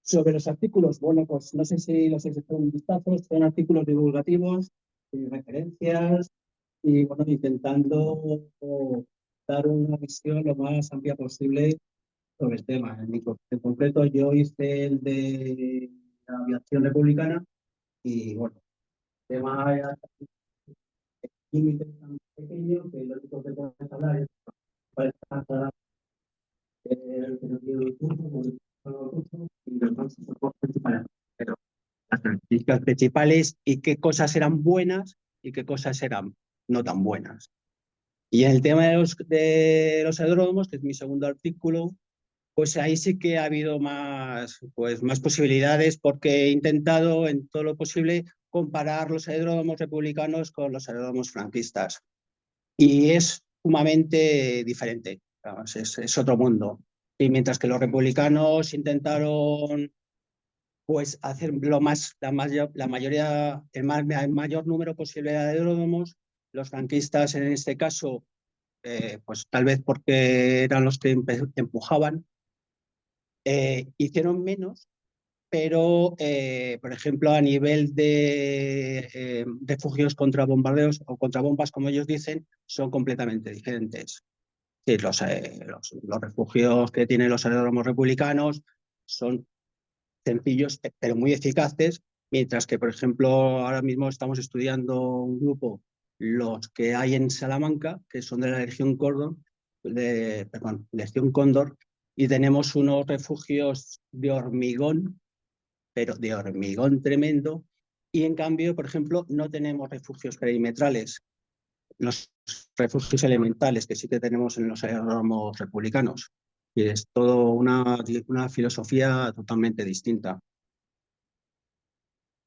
Sobre los artículos, bueno, pues no sé si los habéis echado un vistazo, son artículos divulgativos, referencias y, bueno, intentando dar una visión lo más amplia posible sobre el tema. En concreto, yo hice el de la aviación republicana y, bueno, el tema era límites tan pequeños que lo único que podemos hablar es para el sentido del curso, y los dos principales. Pero las características principales y qué cosas eran buenas y qué cosas eran no tan buenas. Y en el tema de los aeródromos, que es mi segundo artículo, pues ahí sí que ha habido más, pues, más posibilidades porque he intentado en todo lo posible comparar los aeródromos republicanos con los aeródromos franquistas. Y es sumamente diferente, vamos, es otro mundo. Y mientras que los republicanos intentaron pues hacer la mayoría, el mayor número posible de aeródromos, los franquistas en este caso, pues tal vez porque eran los que empujaban, hicieron menos, pero por ejemplo a nivel de refugios contra bombardeos o contra bombas, como ellos dicen, son completamente diferentes. Sí, los refugios que tienen los aeródromos republicanos son sencillos, pero muy eficaces, mientras que, por ejemplo, ahora mismo estamos estudiando un grupo, los que hay en Salamanca, que son de la Legión Cóndor, Legión Cóndor, y tenemos unos refugios de hormigón, pero de hormigón tremendo, y en cambio, por ejemplo, no tenemos refugios perimetrales, los refugios elementales que sí que tenemos en los aeródromos republicanos. Y es todo una filosofía totalmente distinta.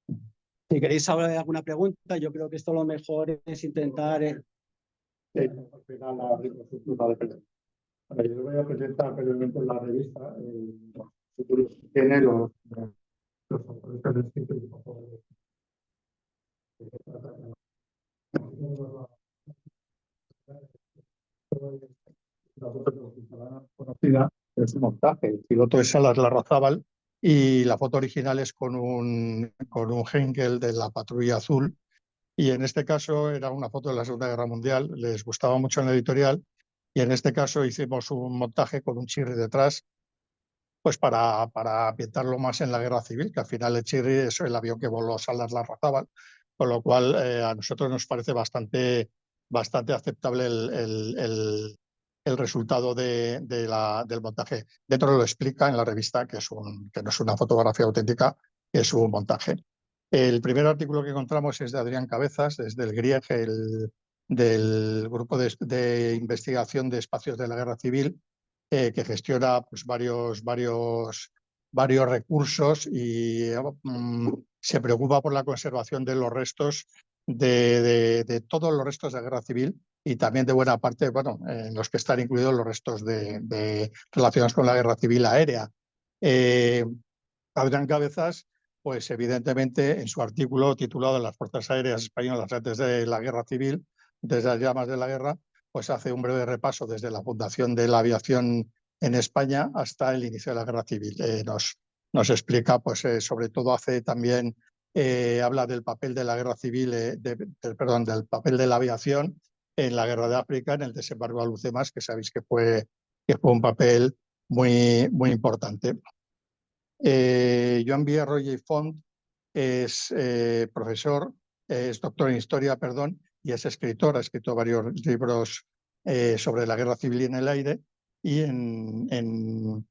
Si queréis saber de alguna pregunta, yo creo que esto lo mejor es intentar... Al final la infraestructura de Pelé. Yo les voy a presentar brevemente en la revista los títulos que tiene, los autores escritos y conocida es un montaje. El piloto es Salas Larrazábal y la foto original es con un Heinkel de la Patrulla Azul. Y en este caso era una foto de la Segunda Guerra Mundial, les gustaba mucho en la editorial y en este caso hicimos un montaje con un Chirri detrás, pues para ambientarlo más en la Guerra Civil, que al final el Chirri es el avión que voló Salas Larrazábal, con lo cual a nosotros nos parece bastante aceptable el resultado del montaje. Dentro lo explica en la revista que no es una fotografía auténtica, que es un montaje. El primer artículo que encontramos es de Adrián Cabezas, desde el GRIEG, del Grupo de Investigación de Espacios de la Guerra Civil, que gestiona pues, varios recursos y se preocupa por la conservación de los restos, de todos los restos de la Guerra Civil y también de buena parte, bueno, en los que están incluidos los restos relacionados con la Guerra Civil aérea. Adrián Cabezas, pues evidentemente en su artículo titulado Las Fuerzas Aéreas Españolas antes de la Guerra Civil, desde las llamas de la guerra, pues hace un breve repaso desde la fundación de la aviación en España hasta el inicio de la Guerra Civil. Nos explica, pues sobre todo hace también, habla del papel de la Guerra Civil, del papel de la aviación en la Guerra de África, en el desembarco de Alhucemas, que sabéis que fue un papel muy importante. Joan Villarroya y Font es profesor, es doctor en historia, perdón, y es escritor, ha escrito varios libros sobre la guerra civil en el aire, y en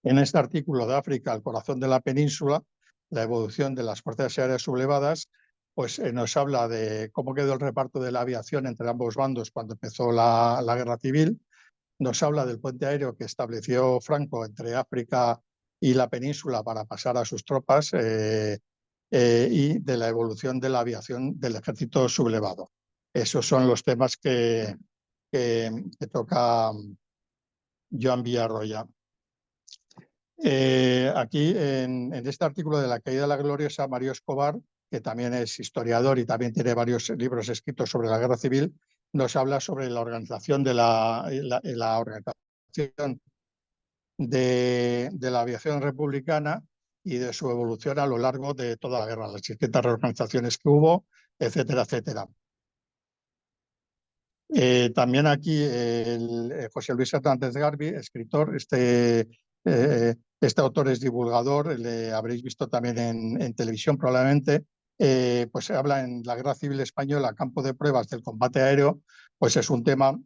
este artículo de África, al corazón de la península, la evolución de las fuerzas aéreas sublevadas, pues nos habla de cómo quedó el reparto de la aviación entre ambos bandos cuando empezó la guerra civil, nos habla del puente aéreo que estableció Franco entre África y la península para pasar a sus tropas y de la evolución de la aviación del ejército sublevado. Esos son los temas que toca Joan Villarroya. Aquí en este artículo de la caída de la gloriosa, Mario Escobar, que también es historiador y también tiene varios libros escritos sobre la guerra civil, nos habla sobre la organización de la organización de la aviación republicana y de su evolución a lo largo de toda la guerra, las distintas reorganizaciones que hubo, etcétera, etcétera. También aquí José Luis Hernández Garbi, escritor, este autor es divulgador, le habréis visto también en televisión probablemente, pues habla en la Guerra Civil Española, campo de pruebas del combate aéreo, pues es un tema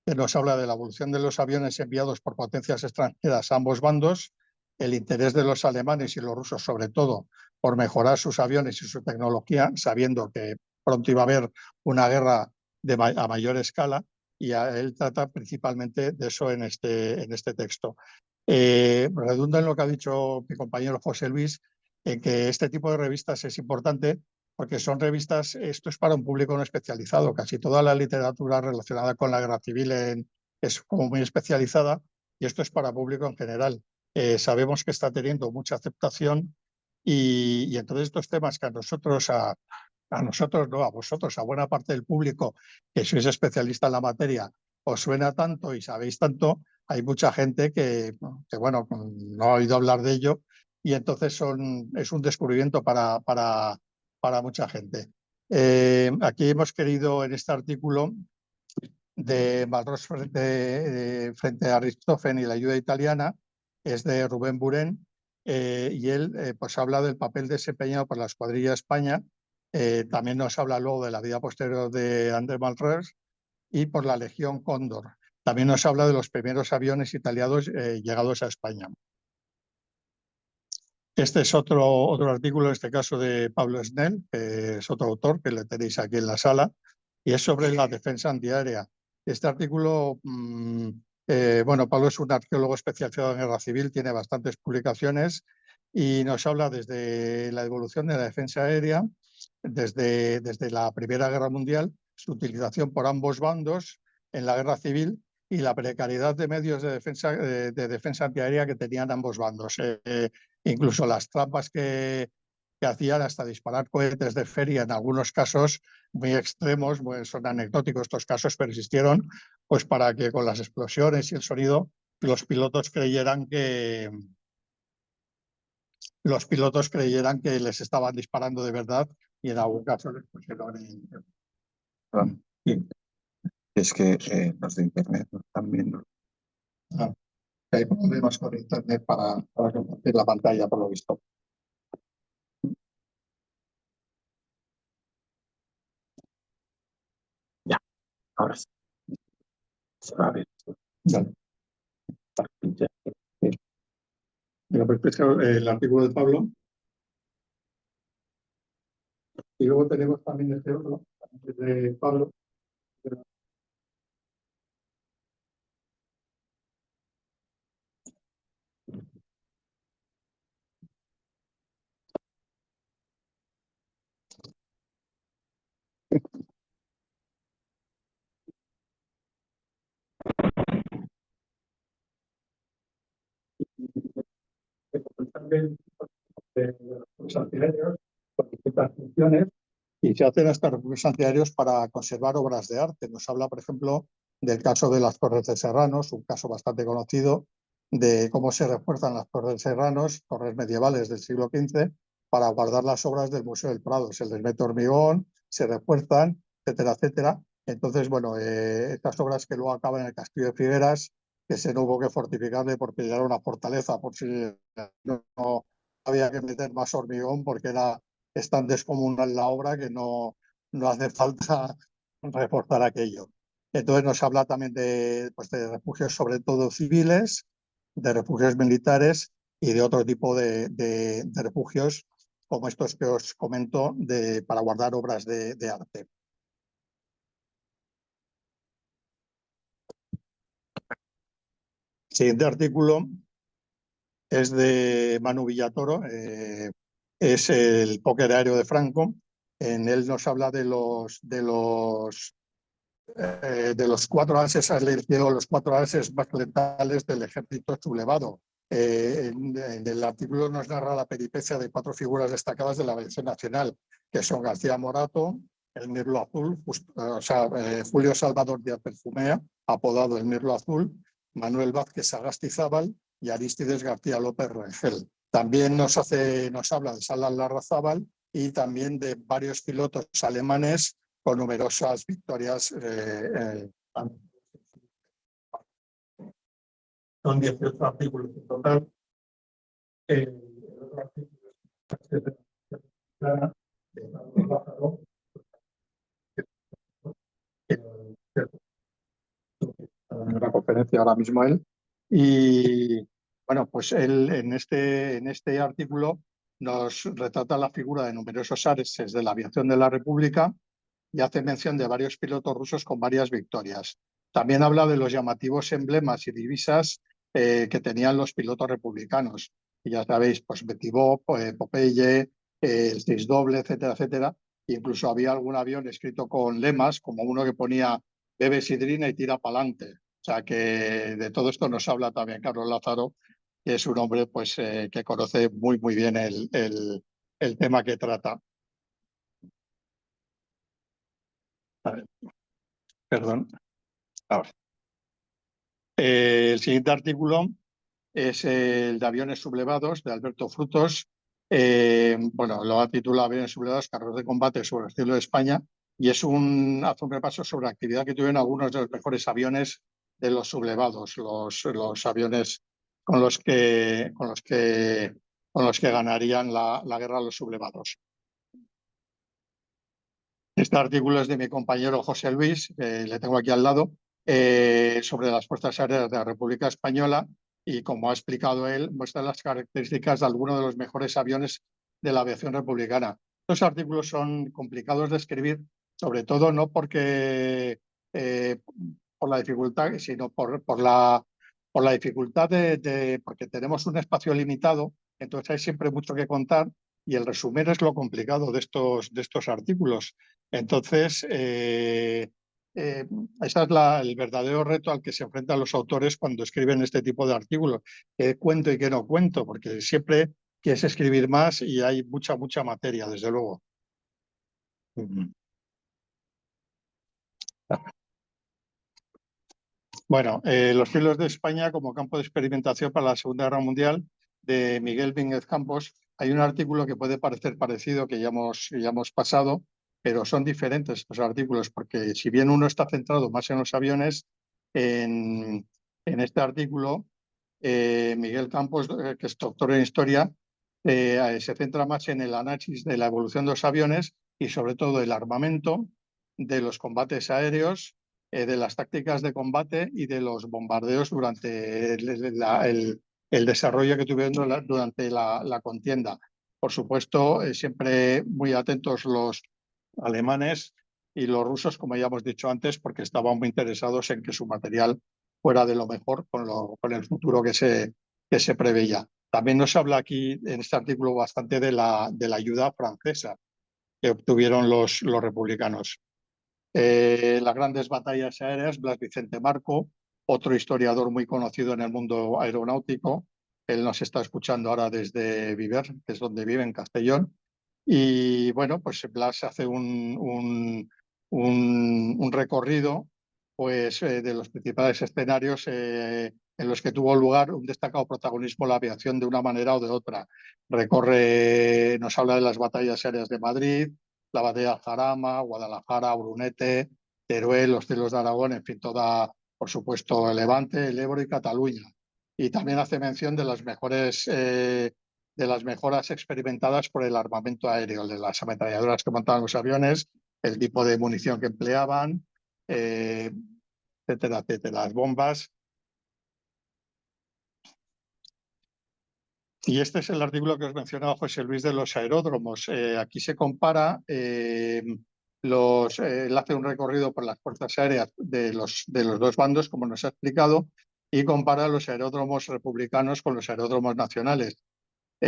que nos habla de la evolución de los aviones enviados por potencias extranjeras a ambos bandos, el interés de los alemanes y los rusos sobre todo por mejorar sus aviones y su tecnología, sabiendo que pronto iba a haber una guerra a mayor escala, y él trata principalmente de eso en este texto. Redunda en lo que ha dicho mi compañero José Luis, en que este tipo de revistas es importante porque son revistas, esto es para un público no especializado, casi toda la literatura relacionada con la guerra civil es como muy especializada, y esto es para público en general. Sabemos que está teniendo mucha aceptación, y entonces estos temas que a nosotros no, a vosotros, a buena parte del público que sois especialista en la materia, os suena tanto y sabéis tanto, hay mucha gente que bueno, no ha oído hablar de ello, y entonces es un descubrimiento para mucha gente. Aquí hemos querido en este artículo de Malraux frente a Richthofen y la ayuda italiana, es de Rubén Burén, y él pues habla del papel desempeñado por la Escuadrilla España. También nos habla luego de la vida posterior de André Malraux y por la Legión Cóndor. También nos habla de los primeros aviones italianos llegados a España. Este es otro artículo, en este caso de Pablo Snell, que es otro autor que le tenéis aquí en la sala, y es sobre la defensa antiaérea. Este artículo, bueno, Pablo es un arqueólogo especializado en guerra civil, tiene bastantes publicaciones y nos habla desde la evolución de la defensa aérea, desde la Primera Guerra Mundial, su utilización por ambos bandos en la guerra civil y la precariedad de medios de defensa antiaérea que tenían ambos bandos. Incluso las trampas que hacían hasta disparar cohetes de feria, en algunos casos muy extremos, son anecdóticos estos casos, pero existieron pues para que con las explosiones y el sonido los pilotos creyeran que les estaban disparando de verdad, y en algún caso les pusieron Sí. Es que los de internet también. hay problemas con internet para compartir la pantalla, por lo visto. Ya, ahora sí. Se va a ver. Vale. Pues el artículo de Pablo. Y luego tenemos también este otro, de Pablo. De los antiaéreos con distintas funciones, y se hacen estos refugios antiaéreos para conservar obras de arte. Nos habla, por ejemplo, del caso de las Torres de Serranos, un caso bastante conocido de cómo se refuerzan las Torres de Serranos, torres medievales del siglo XV, para guardar las obras del Museo del Prado. Se les mete hormigón, se refuerzan, etcétera, etcétera. Entonces, bueno, estas obras que luego acaban en el Castillo de Figueras, que se no hubo que fortificarle porque ya era una fortaleza, por si no había que meter más hormigón, porque es tan descomunal la obra que no hace falta reforzar aquello. Entonces nos habla también de refugios, sobre todo civiles, de refugios militares y de otro tipo de refugios, como estos que os comento, para guardar obras de arte. El siguiente artículo es de Manu Villatoro, es el póker aéreo de Franco. En él nos habla de los 4 ases, los 4 ases más letales del ejército sublevado. En el artículo nos narra la peripecia de 4 figuras destacadas de la aviación nacional, que son García Morato, el Mirlo Azul, Julio Salvador Díaz Perfumea, apodado el Mirlo Azul, Manuel Vázquez Sagastizábal y Arístides García López Rengel. También nos habla de Salah Larrazábal y también de varios pilotos alemanes con numerosas victorias. Son 18 artículos en total. El otro artículo en la conferencia ahora mismo él. Y bueno, pues él en este artículo nos retrata la figura de numerosos ases de la aviación de la República y hace mención de varios pilotos rusos con varias victorias. También habla de los llamativos emblemas y divisas que tenían los pilotos republicanos. Y ya sabéis, pues Betty Bob, Popeye, el Six Doble, etcétera, etcétera. E incluso había algún avión escrito con lemas, como uno que ponía bebe sidrina y tira para adelante. O sea que de todo esto nos habla también Carlos Lázaro, que es un hombre pues, que conoce muy, muy bien el tema que trata. A ver, perdón. Ahora. El siguiente artículo es el de aviones sublevados de Alberto Frutos. Bueno, lo ha titulado Aviones sublevados, carros de combate sobre el cielo de España, y hace un repaso sobre la actividad que tuvieron algunos de los mejores aviones de los sublevados, los aviones con los que ganarían la guerra a los sublevados. Este artículo es de mi compañero José Luis, le tengo aquí al lado, sobre las Fuerzas Aéreas de la República Española, y como ha explicado él, muestra las características de algunos de los mejores aviones de la aviación republicana. Estos artículos son complicados de escribir, sobre todo no porque por la dificultad, sino por la dificultad porque tenemos un espacio limitado, entonces hay siempre mucho que contar y el resumen es lo complicado de estos artículos. Entonces, ese es el verdadero reto al que se enfrentan los autores cuando escriben este tipo de artículos. ¿Qué cuento y qué no cuento? Porque siempre quieres escribir más y hay mucha materia, desde luego. Bueno, los cielos de España como campo de experimentación para la Segunda Guerra Mundial, de Miguel Vínguez Campos. Hay un artículo que puede parecer parecido, que ya hemos pasado, pero son diferentes los artículos, porque si bien uno está centrado más en los aviones, en este artículo, Miguel Campos, que es doctor en historia, se centra más en el análisis de la evolución de los aviones y sobre todo el armamento, de los combates aéreos, de las tácticas de combate y de los bombardeos durante el desarrollo que tuvieron durante la contienda. Por supuesto, siempre muy atentos los alemanes y los rusos, como ya hemos dicho antes, porque estaban muy interesados en que su material fuera de lo mejor con el futuro que se preveía. También nos habla aquí en este artículo bastante de la ayuda francesa que obtuvieron los republicanos. Las grandes batallas aéreas, Blas Vicente Marco, otro historiador muy conocido en el mundo aeronáutico. Él nos está escuchando ahora desde Viver, que es donde vive, en Castellón. Y bueno, pues Blas hace un recorrido pues, de los principales escenarios en los que tuvo lugar un destacado protagonismo la aviación de una manera o de otra. Nos habla de las batallas aéreas de Madrid, la batalla de Jarama, Guadalajara, Brunete, Teruel, los cielos de Aragón, en fin, por supuesto, el Levante, el Ebro y Cataluña. Y también hace mención de las mejoras experimentadas por el armamento aéreo, de las ametralladoras que montaban los aviones, el tipo de munición que empleaban, etcétera, etcétera, las bombas. Y este es el artículo que os mencionaba José Luis de los aeródromos. Aquí se compara, él hace un recorrido por las fuerzas aéreas de los dos bandos, como nos ha explicado, y compara los aeródromos republicanos con los aeródromos nacionales, o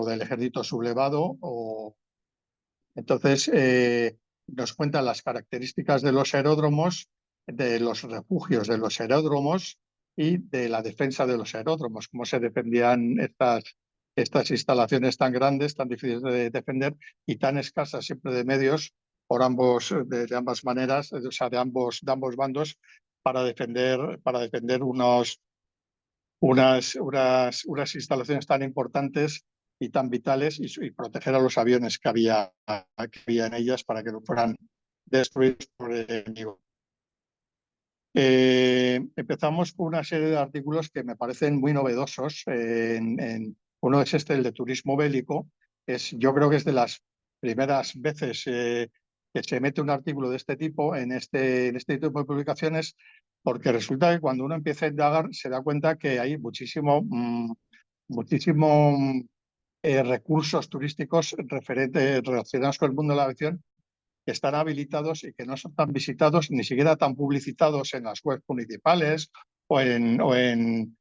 del ejército sublevado. Entonces, nos cuentan las características de los aeródromos, de los refugios de los aeródromos y de la defensa de los aeródromos, cómo se defendían estas instalaciones tan grandes, tan difíciles de defender y tan escasas siempre de medios por de ambas maneras, o sea, de ambos bandos, para defender unas instalaciones tan importantes y tan vitales y proteger a los aviones que había en ellas para que no fueran destruidos por el enemigo. Empezamos con una serie de artículos que me parecen muy novedosos. Uno es el de turismo bélico. Yo creo que es de las primeras veces que se mete un artículo de este tipo en este tipo de publicaciones, porque resulta que cuando uno empieza a indagar se da cuenta que hay muchísimo recursos turísticos relacionados con el mundo de la aviación que están habilitados y que no son tan visitados, ni siquiera tan publicitados en las webs municipales o en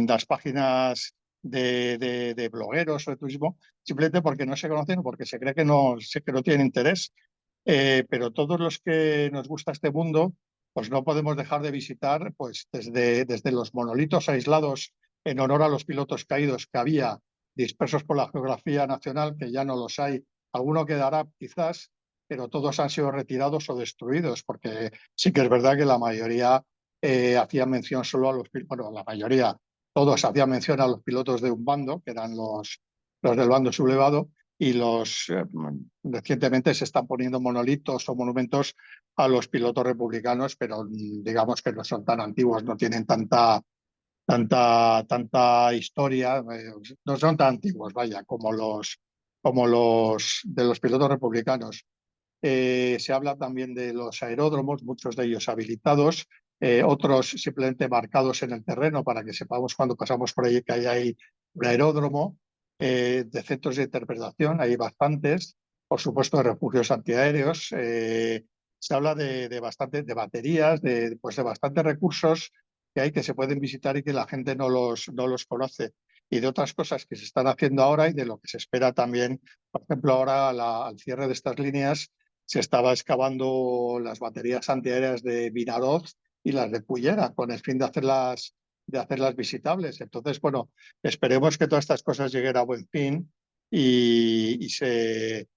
las páginas de blogueros o de turismo, simplemente porque no se conocen o porque se cree que no tienen interés. Pero todos los que nos gusta este mundo, pues no podemos dejar de visitar pues desde los monolitos aislados en honor a los pilotos caídos que había dispersos por la geografía nacional, que ya no los hay. Alguno quedará quizás, pero todos han sido retirados o destruidos, porque sí que es verdad que la mayoría hacían mención solo a los pilotos, bueno, la mayoría, todos hacían mención a los pilotos de un bando, que eran los del bando sublevado, y recientemente se están poniendo monolitos o monumentos a los pilotos republicanos, pero digamos que no son tan antiguos, no tienen tanta historia, no son tan antiguos, vaya, como los de los pilotos republicanos. Se habla también de los aeródromos, muchos de ellos habilitados, otros simplemente marcados en el terreno para que sepamos cuando pasamos por ahí que hay un aeródromo. De centros de interpretación hay bastantes, por supuesto de refugios antiaéreos. Se habla de baterías, de bastantes recursos que hay que se pueden visitar y que la gente no los conoce, y de otras cosas que se están haciendo ahora y de lo que se espera también. Por ejemplo, ahora al cierre de estas líneas se estaba excavando las baterías antiaéreas de Vinaroz y las de Cullera con el fin de hacerlas visitables. Entonces, bueno, esperemos que todas estas cosas lleguen a buen fin y se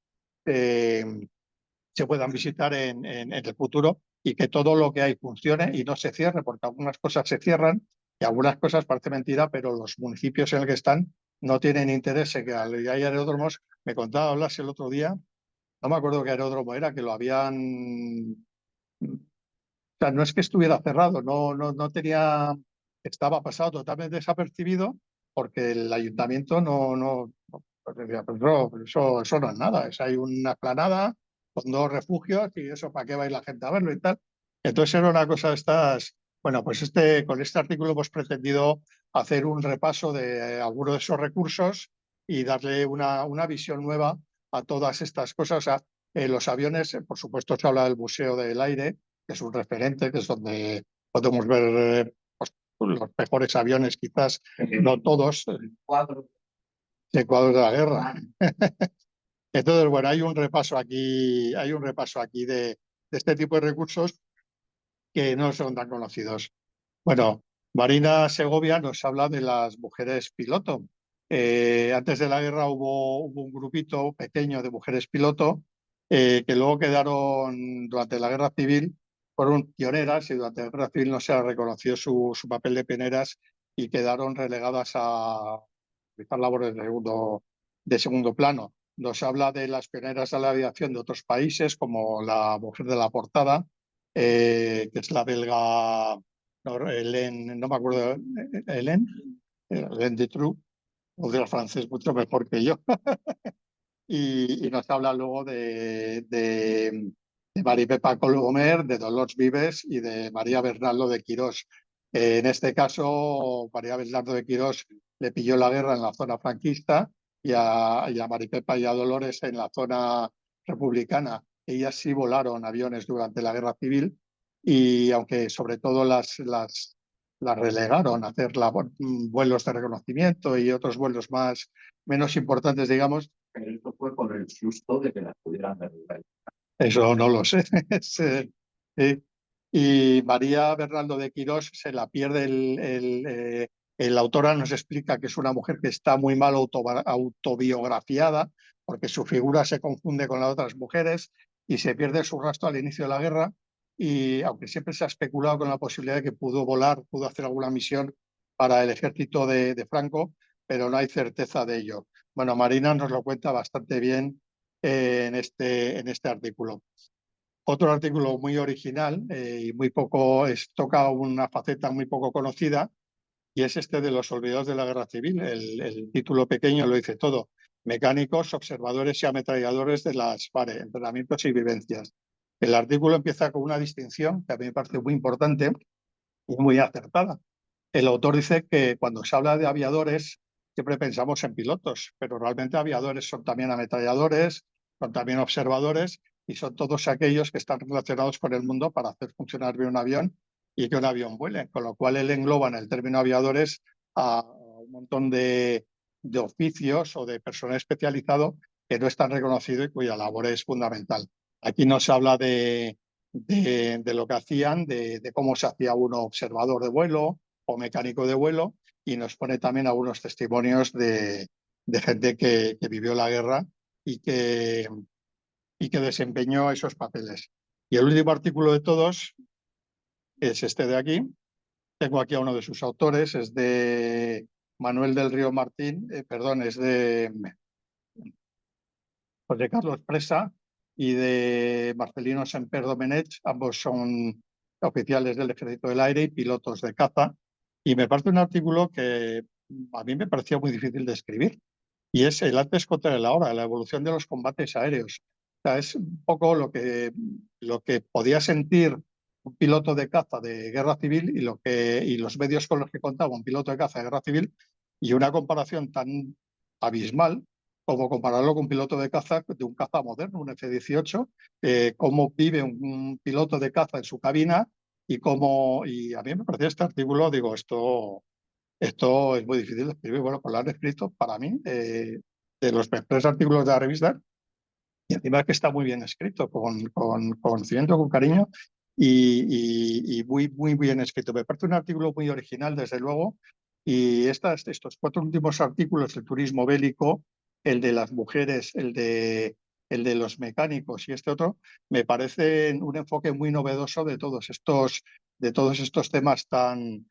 puedan visitar en el futuro, y que todo lo que hay funcione y no se cierre, porque algunas cosas se cierran y algunas cosas parece mentira, pero los municipios en el que están no tienen interés en que hay aeródromos. Me contaba Blas el otro día, no me acuerdo qué aeródromo era, que lo habían... O sea, no es que estuviera cerrado, no tenía... Estaba pasado totalmente desapercibido porque el ayuntamiento pues decía, pues no, eso no es nada. Hay una explanada con dos refugios y eso, ¿para qué va a ir la gente a verlo y tal? Entonces era una cosa de estas... Bueno, pues con este artículo hemos pretendido hacer un repaso de algunos de esos recursos y darle una visión nueva a todas estas cosas. O sea, los aviones, por supuesto, se habla del Museo del Aire, que es un referente, que es donde podemos ver los mejores aviones, quizás no todos, de cuadros de la guerra. Entonces, bueno, hay un repaso aquí de este tipo de recursos que no son tan conocidos. Bueno, Marina Segovia nos habla de las mujeres piloto. Antes de la guerra hubo un grupito pequeño de mujeres piloto que luego quedaron durante la guerra civil, fueron pioneras, y durante la guerra civil no se reconoció su papel de pioneras y quedaron relegadas a realizar labores de segundo plano. Nos habla de las pioneras de la aviación de otros países, como la mujer de la portada, que es la belga Hélène, no me acuerdo, Hélène Dutroux, o del francés mucho mejor que yo. Y nos habla luego de Maripepa Colomer, de Dolors Vives y de María Bernardo de Quirós. En este caso, María Bernardo de Quirós le pilló la guerra en la zona franquista y a Maripepa y a Dolores en la zona republicana. Ellas sí volaron aviones durante la guerra civil, y aunque sobre todo las relegaron a hacer vuelos de reconocimiento y otros vuelos menos importantes, digamos. Pero esto fue con el susto de que las pudieran derribar. Eso no lo sé. Y María Bernardo de Quirós se la pierde. La autora nos explica que es una mujer que está muy mal autobiografiada, porque su figura se confunde con las otras mujeres y se pierde su rastro al inicio de la guerra. Y aunque siempre se ha especulado con la posibilidad de que pudo volar, pudo hacer alguna misión para el ejército de Franco, pero no hay certeza de ello. Bueno, Marina nos lo cuenta bastante bien en este artículo. Otro artículo muy original y muy poco, toca una faceta muy poco conocida, y es este de los olvidados de la guerra civil. El título pequeño lo dice todo: mecánicos, observadores y ametralladores de las FARE, entrenamientos y vivencias. El artículo empieza con una distinción que a mí me parece muy importante y muy acertada. El autor dice que cuando se habla de aviadores siempre pensamos en pilotos, pero realmente aviadores son también ametralladores, son también observadores y son todos aquellos que están relacionados con el mundo para hacer funcionar bien un avión y que un avión vuele. Con lo cual él engloba en el término aviadores a un montón de oficios o de personal especializado que no están reconocidos y cuya labor es fundamental. Aquí no se habla de lo que hacían, de cómo se hacía uno observador de vuelo o mecánico de vuelo, y nos pone también algunos testimonios de gente que vivió la guerra y que desempeñó esos papeles. Y el último artículo de todos es este de aquí. Tengo aquí a uno de sus autores, es de Manuel del Río Martín, es de José Carlos Presa y de Marcelino Semper Domenech. Ambos son oficiales del Ejército del Aire y pilotos de caza. Y me parece un artículo que a mí me parecía muy difícil de escribir. Y es el antes contra el ahora, la evolución de los combates aéreos. O sea, es un poco lo que podía sentir un piloto de caza de guerra civil y los medios con los que contaba un piloto de caza de guerra civil, y una comparación tan abismal como compararlo con un piloto de caza de un caza moderno, un F-18, cómo vive un piloto de caza en su cabina y a mí me parecía este artículo, digo, esto es muy difícil de escribir. Bueno, pues lo han escrito para mí de los mejores artículos de la revista, y encima que está muy bien escrito, con conocimiento, con cariño y muy, muy bien escrito. Me parece un artículo muy original, desde luego, y estos 4 últimos artículos, el turismo bélico, el de las mujeres, el de los mecánicos y este otro, me parecen un enfoque muy novedoso de todos estos temas tan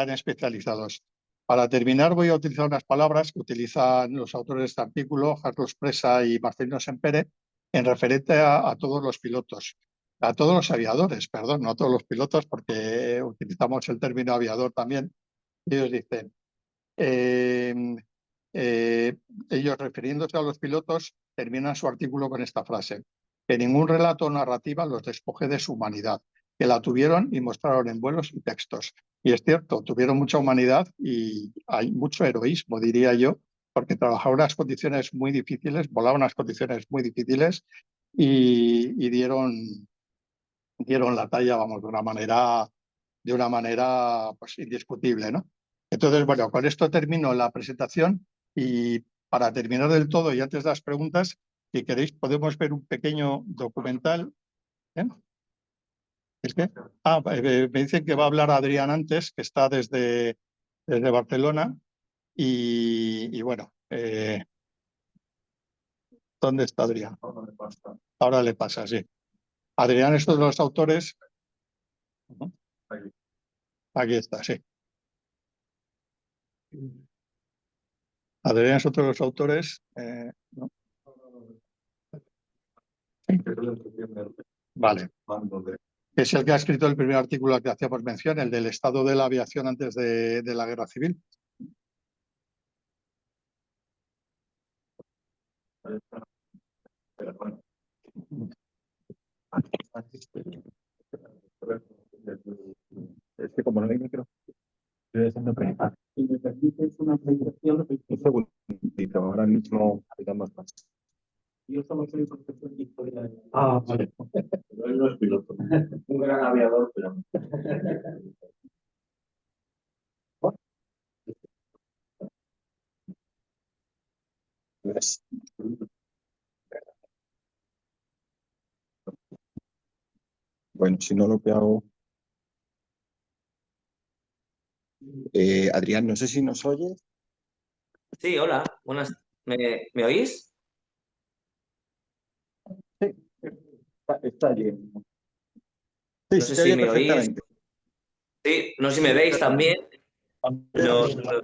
especializados. Para terminar, voy a utilizar unas palabras que utilizan los autores de este artículo, Carlos Presa y Marcelino Sempere, en referente a todos los pilotos, a todos los aviadores, perdón, no a todos los pilotos, porque utilizamos el término aviador también. Ellos dicen, ellos refiriéndose a los pilotos, terminan su artículo con esta frase: que ningún relato o narrativa los despoje de su humanidad, que la tuvieron y mostraron en vuelos y textos. Y es cierto, tuvieron mucha humanidad y hay mucho heroísmo, diría yo, porque trabajaron en unas condiciones muy difíciles, volaban en unas condiciones muy difíciles y dieron la talla, vamos, de una manera pues, indiscutible, ¿no? Entonces, bueno, con esto termino la presentación, y para terminar del todo y antes de las preguntas, si queréis podemos ver un pequeño documental. ¿Eh? ¿Es qué? Me dicen que va a hablar Adrián antes, que está desde Barcelona, y bueno, ¿dónde está Adrián? Ahora le pasa, sí. Adrián es uno de los autores. Aquí está, sí. Adrián es otro de los autores. ¿No? Vale. Es el que ha escrito el primer artículo al que hacíamos mención, el del estado de la aviación antes de la guerra civil. Es que como no hay micro, estoy haciendo preguntas. Si me permites una presentación, un segundito, ahora mismo digamos más. Yo solo soy profesor de historia. Vale. Pero él no es piloto. Un gran aviador, pero. Bueno, si no, lo que hago. Adrián, no sé si nos oyes. Sí, hola, buenas. ¿Me oís? Sí, está bien. Sí, No sé se te si oye me oís. perfectamente. Sí, no sé si me veis también. No, no.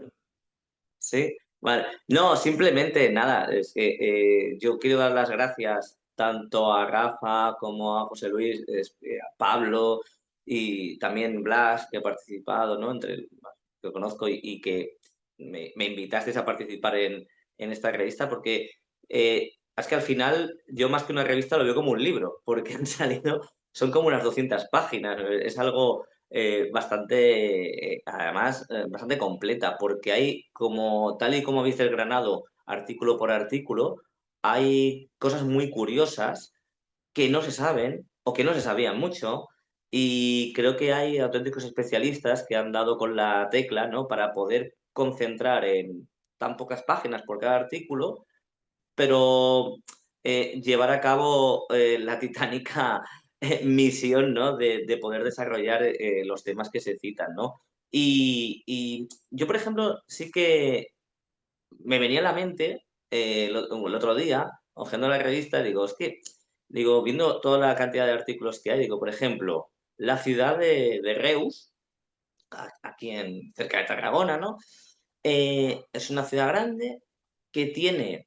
Sí, vale. No, simplemente nada, es que yo quiero dar las gracias tanto a Rafa como a José Luis, a Pablo y también Blas, que ha participado, ¿no? Que conozco y que me invitasteis a participar en esta revista, porque es que al final yo más que una revista lo veo como un libro, porque han salido, son como unas 200 páginas, es algo además, bastante completa, porque hay, como tal y como habéis desgranado artículo por artículo, hay cosas muy curiosas que no se saben o que no se sabían mucho, y creo que hay auténticos especialistas que han dado con la tecla, ¿no? Para poder concentrar en tan pocas páginas por cada artículo, pero llevar a cabo la titánica misión, ¿no? De poder desarrollar los temas que se citan, ¿no? Y yo, por ejemplo, sí que me venía a la mente el otro día, hojeando la revista, digo, es que, digo, viendo toda la cantidad de artículos que hay, digo, por ejemplo, la ciudad de Reus, aquí cerca de Tarragona, ¿no? Es una ciudad grande que tiene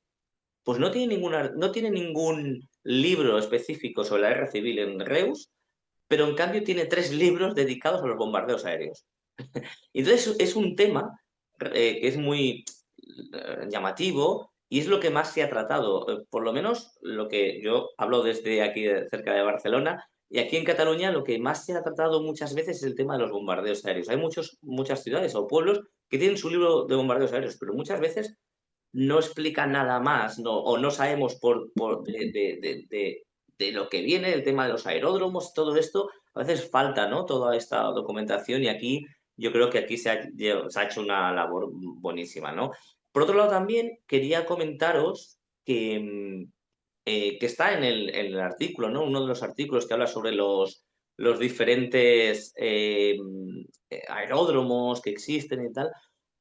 pues no tiene ningún libro específico sobre la guerra civil en Reus, pero en cambio tiene 3 libros dedicados a los bombardeos aéreos. Y entonces es un tema que es muy llamativo y es lo que más se ha tratado. Por lo menos lo que yo hablo desde aquí cerca de Barcelona, y aquí en Cataluña lo que más se ha tratado muchas veces es el tema de los bombardeos aéreos. Hay muchas ciudades o pueblos que tienen su libro de bombardeos aéreos, pero muchas veces no explica nada más, no, o no sabemos de lo que viene, el tema de los aeródromos, todo esto, a veces falta, ¿no? Toda esta documentación, y aquí yo creo que aquí se ha hecho una labor buenísima, ¿no? Por otro lado, también quería comentaros que está en el artículo, ¿no? Uno de los artículos que habla sobre los diferentes aeródromos que existen y tal.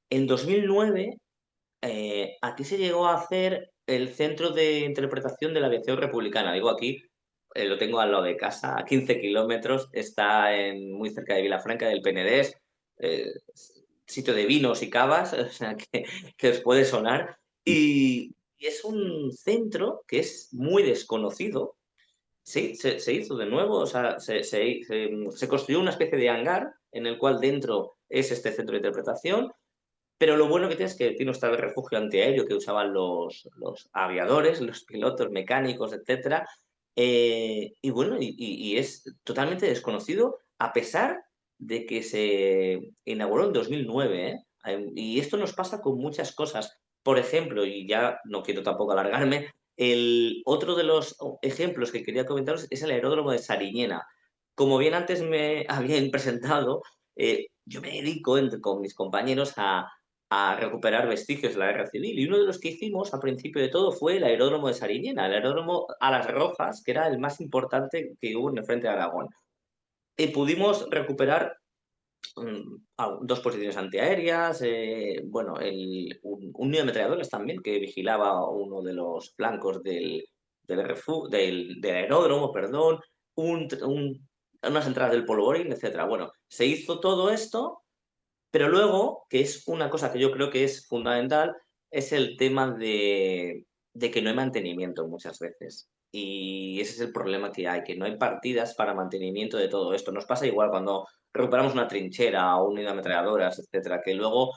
En 2009 aquí se llegó a hacer el Centro de Interpretación de la Aviación Republicana. Digo aquí, lo tengo al lado de casa, a 15 kilómetros, está muy cerca de Vilafranca del Penedès, eh, sitio de vinos y cavas, o sea, que os puede sonar. Y es un centro que es muy desconocido. Sí, se hizo de nuevo, o sea, se construyó una especie de hangar en el cual dentro es este centro de interpretación, pero lo bueno que tiene es que tiene hasta el refugio antiaéreo que usaban los aviadores, los pilotos mecánicos, etcétera. Y bueno, y es totalmente desconocido a pesar de que se inauguró en 2009, ¿eh? Y esto nos pasa con muchas cosas. Por ejemplo, y ya no quiero tampoco alargarme, el otro de los ejemplos que quería comentaros es el aeródromo de Sariñena. Como bien antes me habían presentado, yo me dedico con mis compañeros a recuperar vestigios de la guerra civil. Y uno de los que hicimos al principio de todo fue el aeródromo de Sariñena, el aeródromo Alas Rojas, que era el más importante que hubo en el frente de Aragón. Y pudimos recuperar 2 posiciones antiaéreas, bueno, un nido de ametralladores también que vigilaba uno de los flancos del aeródromo, perdón, unas entradas del polvorín, etcétera. Bueno, se hizo todo esto, pero luego, que es una cosa que yo creo que es fundamental, es el tema de que no hay mantenimiento muchas veces. Y ese es el problema que hay, que no hay partidas para mantenimiento de todo esto. Nos pasa igual cuando recuperamos una trinchera o un nido de ametralladoras, etcétera, que luego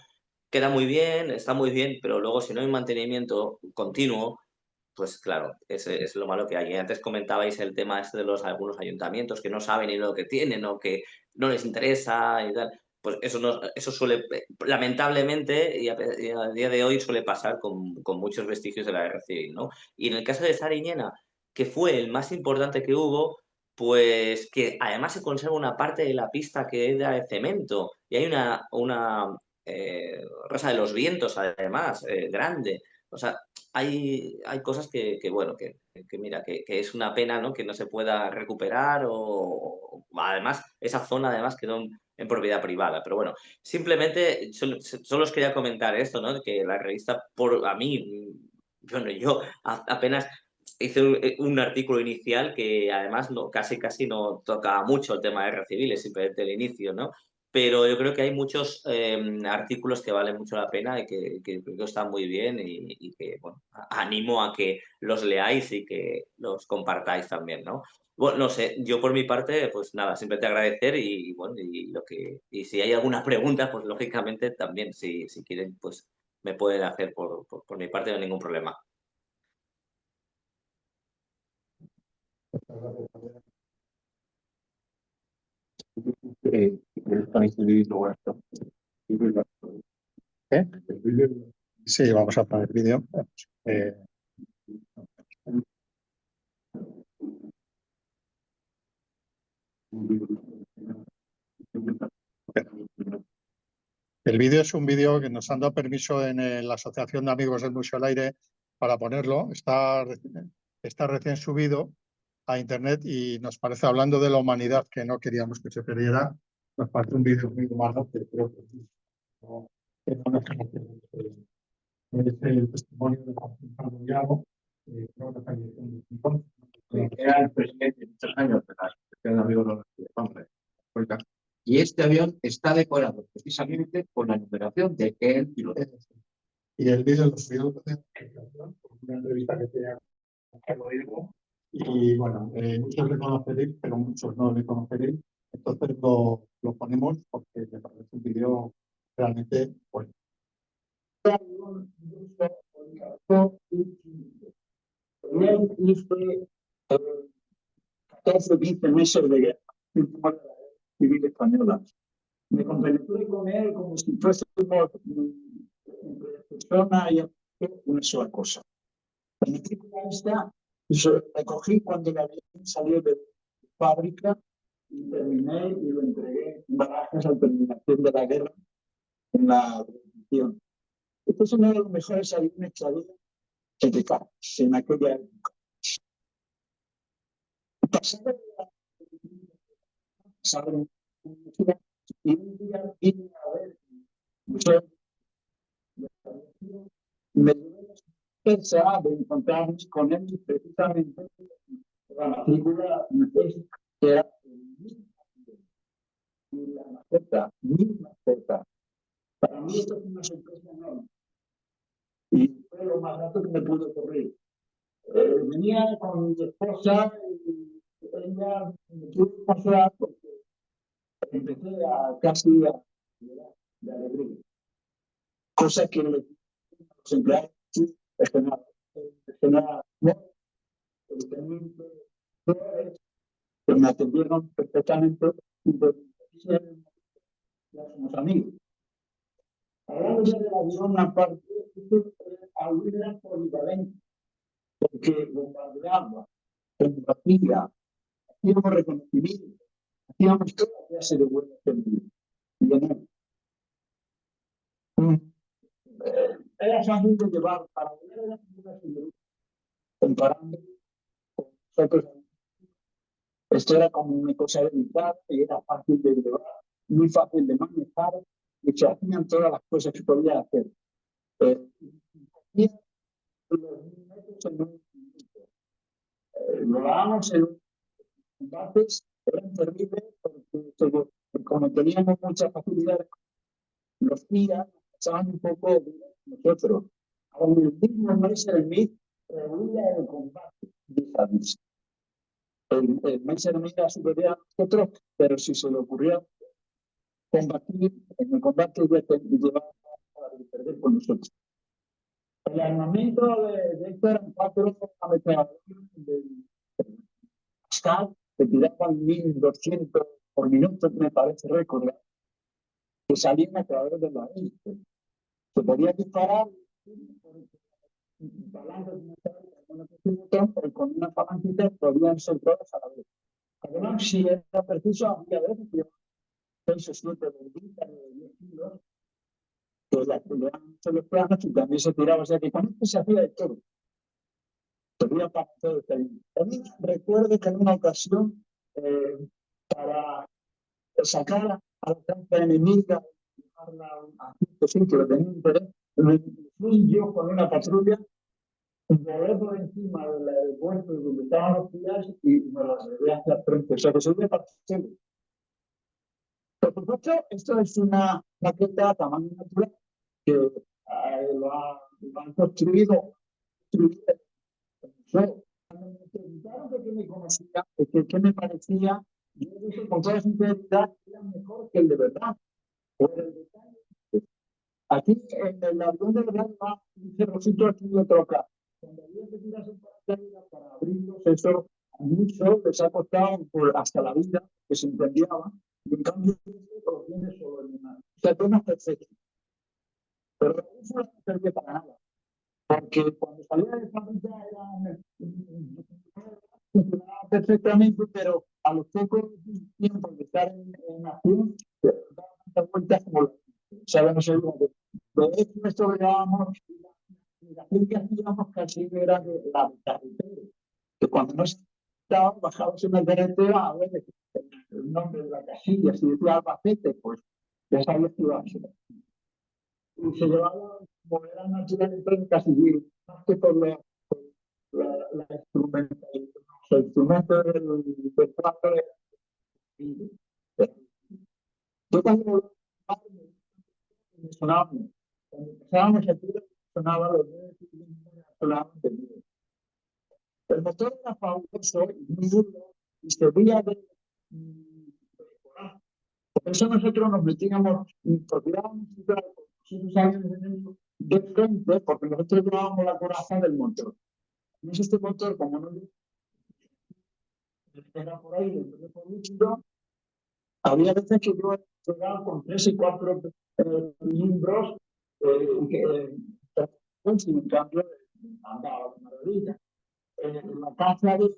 queda muy bien, está muy bien, pero luego si no hay mantenimiento continuo, pues claro, ese es lo malo que hay. Y antes comentabais el tema este de algunos ayuntamientos que no saben ni lo que tienen o que no les interesa y tal. Pues eso, eso suele, lamentablemente, y a día de hoy suele pasar con muchos vestigios de la guerra civil, ¿no? Y en el caso de Sariñena, que fue el más importante que hubo, pues que además se conserva una parte de la pista que era de cemento y hay una Rosa de los Vientos, además, grande. O sea, hay cosas bueno, que mira, que es una pena, ¿no? Que no se pueda recuperar además, esa zona además quedó en propiedad privada. Pero bueno, simplemente solo os quería comentar esto, ¿no? Que la revista, a mí, bueno, yo apenas hice un artículo inicial que además casi no tocaba mucho el tema de guerra civil, es simplemente el inicio, ¿no? pero yo creo que hay muchos artículos que valen mucho la pena y que creo que están muy bien y que, bueno, animo a que los leáis y que los compartáis también, ¿no? Bueno, no sé, yo por mi parte, pues nada, simplemente agradecer y bueno, y si hay alguna pregunta, pues lógicamente también, si quieren, pues me pueden hacer por mi parte, no hay ningún problema. ¿Eh? Sí, vamos a poner vídeo. El vídeo es un vídeo que nos han dado permiso en la Asociación de Amigos del Museo del Aire para ponerlo. Está recién subido a internet y nos parece, hablando de la humanidad que no queríamos que se perdiera, nos parece un vídeo muy humano que creo que no es el testimonio de Juan Diago, creo que falleció en 2011. Era el presidente muchos años de la Asociación de Amigos de Pamplona. Y este avión está decorado precisamente con la numeración de el piloto. Y el vídeo lo subió por una entrevista que tenía con Carlos Diego. Y bueno, muchos le conoceréis, pero muchos no le conoceréis. Entonces lo ponemos porque me parece un vídeo realmente bueno. Fue 14 o 15 meses de guerra civil española. Me compenetré con él como si fuésemos entre persona y una sola cosa. La matrícula esta me cogí cuando el avión salió de fábrica y terminé y lo entregué en Barajas al terminación de la guerra en la rendición. Este es uno de los mejores aviones que había en aquella época. Y un día vine a ver me pensaba de encontrarnos con él precisamente la matrícula que era la mascota. Para mí esto fue una sorpresa enorme y fue lo más rápido que me pudo ocurrir. Venía con mi esposa y ella me tuvo que pasar porque empecé a casi a de alegría, cosa que los empleados es que que me atendieron perfectamente y pues ya somos amigos. Hablando ya del avión, aparte, aún era polivalente, porque bombardeaba, combatía, hacíamos reconocimiento, hacíamos toda clase de buenos servicios. Y bueno, era fácil de llevar para ver las figuras comparando con nosotros. Esto era como una cosa delicada y era fácil de llevar, muy fácil de manejar, y se hacían todas las cosas que podía hacer. Lo dábamos en combates, eran terribles porque como teníamos mucha facilidad, los días pasaban un poco de nosotros. Aún el mismo Messerschmitt rehuía el combate yihadista. El Messerschmitt era superior a nosotros, pero si se le ocurría combatir, en el combate llevaba a perder con nosotros. El armamento de esto eran 4 ametralladoras de Pascal que tiraban 1200 por minuto, me parece recordar, que salían a través de la hélice. Se podía disparar con una palancita, podían ser todas a la vez. Además, si era preciso, había veces que 6 o 7 bombitas de 10 kilos que las tiraban en los planos y también se tiraba. O sea que con esto se hacía de todo. También recuerdo que en una ocasión, para sacar a la trampa enemiga, dejarla a cierto sitio que tenía interés, fui yo con una patrulla, volé por encima del aeropuerto donde estaban los pillados y me las llevé hacia frente. O sea que soy de participar. Por supuesto, esto es una maqueta a tamaño natural que lo han construido el museo. Cuando me preguntaron de qué me conocía, de qué me parecía, yo dije con toda sinceridad que era mejor que el de verdad. Por el detalle. Aquí en el avión de verdad va un cerrocito aquí y otro acá. Cuando había que tirarse para abrirlos, eso a muchos les ha costado hasta la vida, que se incendiaba. Y en cambio, lo tiene solo en una. O sea, todo es perfecto. Pero eso no sirve para nada. Porque cuando salía de fábrica funcionaba perfectamente, pero a los pocos tiempos de estar en acción, daba tantas vueltas como sabemos el mundo. De hecho, esto veíamos, la acción que hacíamos casi era de la carretera, que cuando no estaba, bajabas en la carretera a ver el nombre de la casilla, si decía Albacete, pues ya sabías que iba a ser. Y se llevaba, como era natural, casi más que por la instrumentación, los instrumentos del cuadro. Yo cuando me sonaba, cuando empezábamos a tirar, sonaba los dedos y sonaban de mí. El motor era fabuloso y muy duro y servía de por eso nosotros nos metíamos, procuramos nosotros años de frente, porque nosotros llevábamos la coraza del motor. Y este motor, como no era por ahí, entonces por líquido, había veces que yo llegaba con 3 y 4 miembros y en cambio andaba de maravilla. En la casa del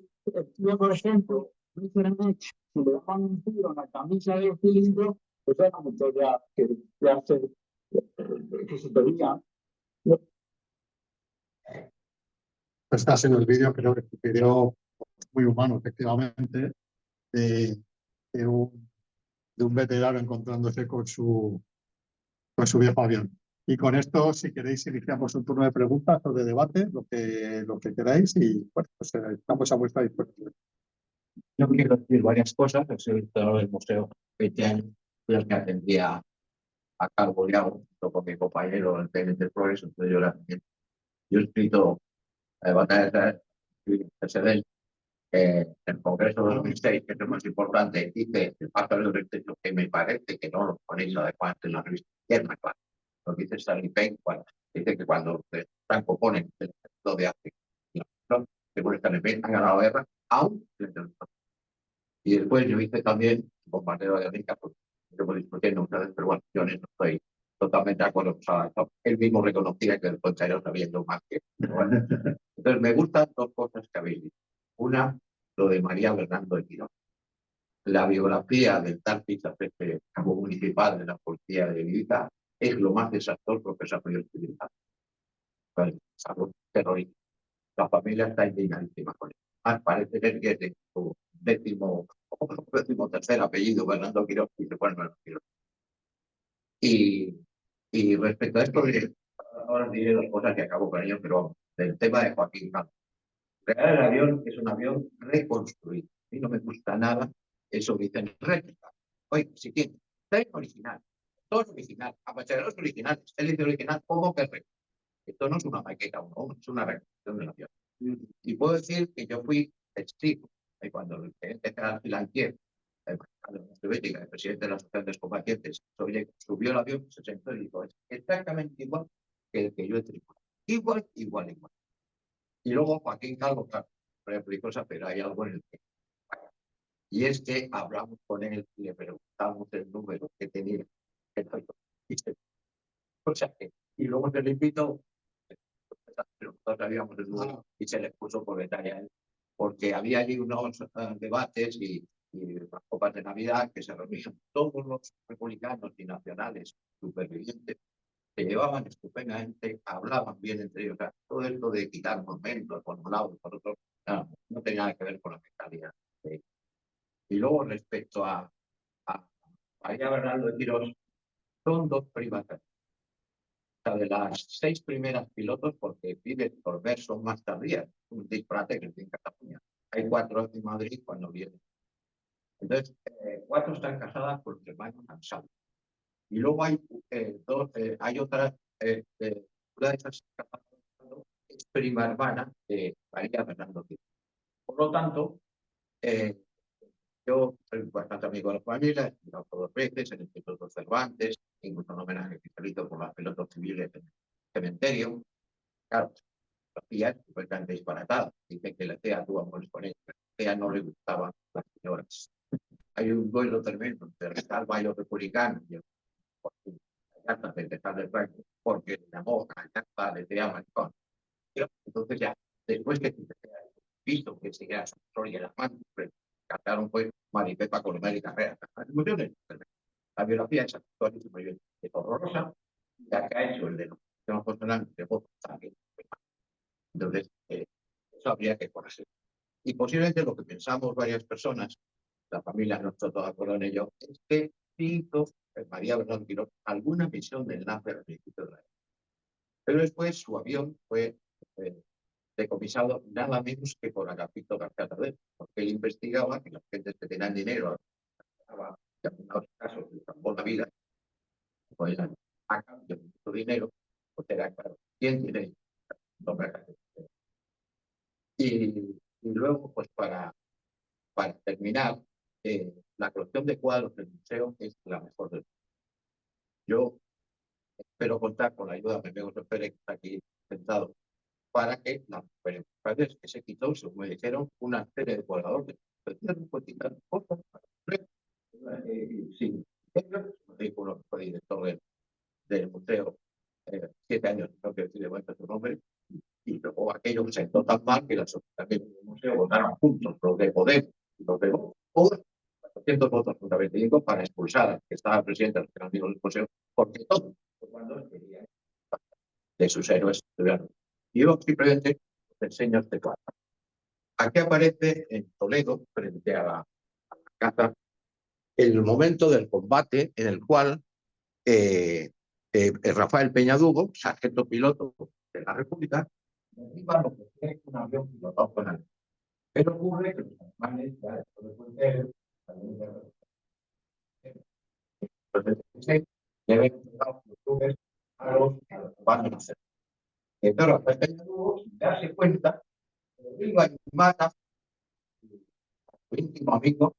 tío, por ejemplo, si le daban un tiro en la camisa de cilindro, pues era una historia que se pedía. Estás en el vídeo, creo que es un vídeo muy humano, efectivamente, de un veterano encontrándose con su viejo avión. Y con esto, si queréis, iniciamos un turno de preguntas o de debate, lo que queráis, y bueno, pues estamos a vuestra disposición. Yo quiero decir varias cosas. Soy director del museo 20 años, fui el que atendía a cargo ya junto con mi compañero, el teniente Flores, entonces yo he escrito batallas de precedentes. El Congreso de 2006, que es lo más importante, dice el pacto de derecho, que me parece que no lo ponéis adecuadamente en la revista izquierda, claro. Lo dice Stanley Payne, dice que cuando Franco pone el ejército de África, según Stanley Payne, han ganado la guerra, aún y después yo hice también un bombardeo de América, porque yo discutiendo ustedes, pero bueno, yo en eso estoy totalmente de acuerdo. O sea, él mismo reconocía que el contrario está viendo más que. Bueno. Entonces, me gustan dos cosas que habéis dicho. Una, lo de María Bernardo de Quirón. La biografía del tal jefe cabo municipal de la policía de Vita es lo más desastroso que se ha podido utilizar. Algo terrorista. La familia está indignadísima con él. Parece ser que es de su décimo tercer apellido, Bernardo Quirón, y se pone Bernardo Quirón. Y respecto a esto, ahora diré dos cosas que acabo con ello, pero del tema de Joaquín Cano. El avión es un avión reconstruido. A mí no me gusta nada eso que dicen réplica. Oye, si tiene, es original, todo es original, apachaderos originales, hélice original, ¿cómo que réplica? Esto no es una maqueta, es una reconstrucción del avión. Y puedo decir que yo fui testigo cuando el presidente general Filanquier, el presidente de la Asociación de Combatientes, subió el avión, se sentó y dijo, es exactamente igual que el que yo he tripulado. Igual. Y luego Joaquín Calvo, claro, replicó, pero hay algo en el que. Y es que hablamos con él y le preguntamos el número que tenía. O sea que, y luego se le invitó, nosotros sabíamos el número y se le puso por detalle a él, porque había allí unos debates y las copas de Navidad que se reunían todos los republicanos y nacionales supervivientes, se llevaban estupendamente, hablaban bien entre ellos. O sea, todo esto de quitar momentos por un lado y por otro, no tenía nada que ver con la mentalidad. Y luego, respecto a María Bernardo de Quirós, son dos primas. O sea, de las 6 primeras pilotos, porque pide por ver son más tardías, un disparate que tiene en Cataluña. Hay 4 en Madrid cuando vienen. Entonces, 4 están casadas con los hermanos Ansal. Y luego hay hay otras, una de esas es prima hermana de María Fernando Cid. Por lo tanto, yo soy bastante amigo de la familia, he estudiado 2 veces en el Instituto Cervantes, incluso un homenaje que se hizo por las pelotas civiles en el cementerio. Claro, la tía es completamente disparatada. Dice que la tía tuvo amores con ella. A la tía no le gustaban las señoras. Hay un duelo tremendo entre el baile republicano y el de Franco, porque le llamó a Casta de Tea Maricón. Entonces ya, después que visto que seguía su historia y las manos, cantaron pues Maripepa con y Carrera. La biografía de esa historia es muy bien, es horrorosa, y acá ha hecho el de los sistemas funcionales de voz también. Entonces, eso habría que corregir. Y posiblemente lo que pensamos varias personas, la familia no está toda de acuerdo en ello, es que hizo María Bernal Quirós alguna misión de enlace al principio de la guerra. Pero después su avión fue decomisado nada menos que por Agapito García Tadeo, porque él investigaba que las gentes que tenían dinero, en algunos casos les salvó la vida, pues a cambio de mucho dinero, pues era claro, ¿quién tiene y luego, pues para terminar, la colección de cuadros del museo es la mejor del mundo. Yo espero contar con la ayuda de Miguel Pérez, que está aquí sentado, para que la recuperen. Que se quitó, según me dijeron, una serie de colgadores de cosas sin vehículo fue director del museo 7 años, no quiero decir de vuelta su nombre, y luego aquello se sentó tan mal que la sociedad del museo votaron juntos, los de Podemos y los de todos 400 votos contra 25 para expulsar al que estaba presidente de los amigos del museo, porque todos cuando querían de sus héroes estuvieron. Y yo simplemente os enseño este cuadro. Aquí aparece en Toledo, frente a la casa, el momento del combate en el cual Rafael Peñadugo, sargento piloto de la República, derriba lo que es un avión pilotado con él. Pero ocurre que los alemanes, ya después de Puente, entonces deben los a los van a hacer. Pero Rafael Peñadugo, sin darse cuenta, derriba y mata a su íntimo amigo,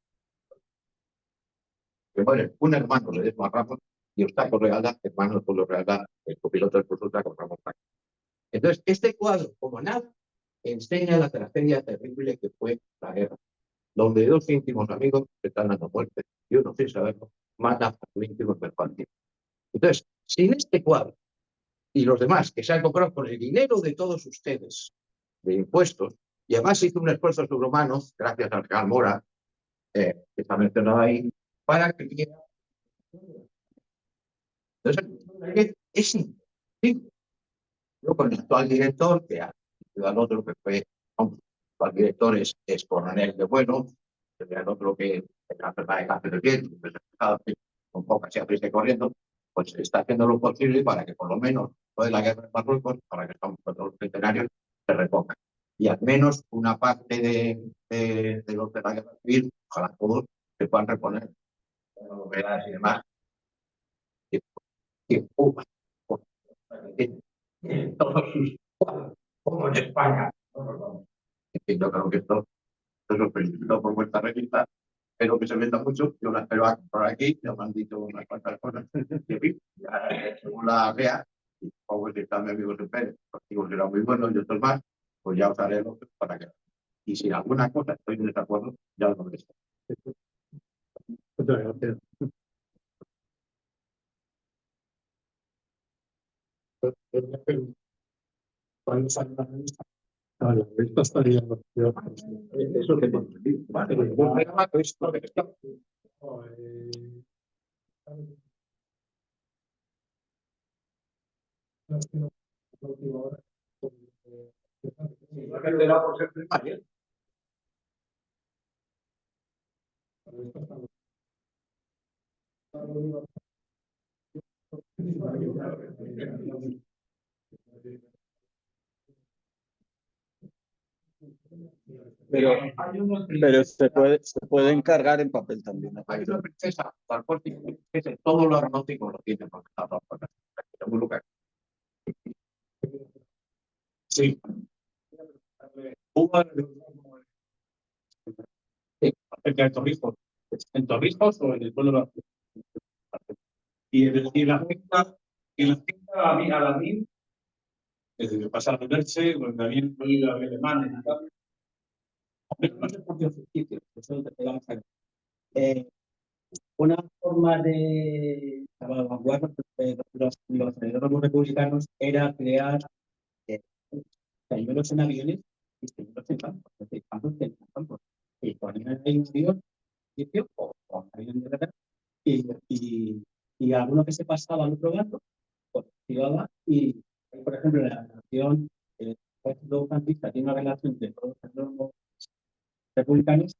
que muere un hermano de Desmond Ramos y Eustaquio Regalda, hermano de Julio Regalda, el copiloto de consulta con Ramón Franco. Entonces, este cuadro, como nada, enseña la tragedia terrible que fue la guerra, donde 2 íntimos amigos se están dando muerte y uno, sin saberlo, mata a su íntimo mercantil. Entonces, sin este cuadro y los demás que se han comprado con el dinero de todos ustedes, de impuestos, y además hizo un esfuerzo sobrehumano, gracias al Real Mora, que está mencionado ahí, para que entonces, es imposible. Yo con el actual director, que ha sido el otro que fue, el actual director es coronel de vuelo, el otro que la enfermedad de cáncer de piel, con poca se aprisa corriendo, pues está haciendo lo posible para que por lo menos toda la guerra de Marruecos, para que estamos con los centenarios, se reponga. Y al menos una parte de los de la guerra civil, ojalá todos se puedan reponer, novedades y demás, que todos sus cuadros, como en España. En fin, yo creo que esto es lo felicito por vuestra revista. Espero que se venda mucho. Yo la espero por aquí. Ya me han dicho unas cuantas cosas. Según la vea, y pongo que está mi amigo Pérez, digo que era muy bueno y otros más, pues ya os haré lo para que. Y si alguna cosa estoy en desacuerdo, ya lo veréis. Muchas gracias. ¿Cuándo sale la revista? La revista estaría. Eso que vale. Dependerá por ser primaria. Pero, Hay una pero se puede encargar en papel también. ¿no? Hay una princesa, todo lo aeronáutico lo tiene porque está todo en un lugar. Sí. En Torrijos. En Torrijos o en el pueblo de y la cinta a la MIN, es decir, pasar de Merche, donde habían oído alemanes y tal. No sé por qué ficticio, eso te pegamos aquí. Una forma de salvaguardar los herederos republicanos era crear cañuelos en aviones y cañuelos en campos, es decir, campos en campos. Y ponían ahí un avión o un avión de verdad y alguno que se pasaba al otro lado, pues activaba y, por ejemplo, la nación franquista tiene una relación entre todos los republicanos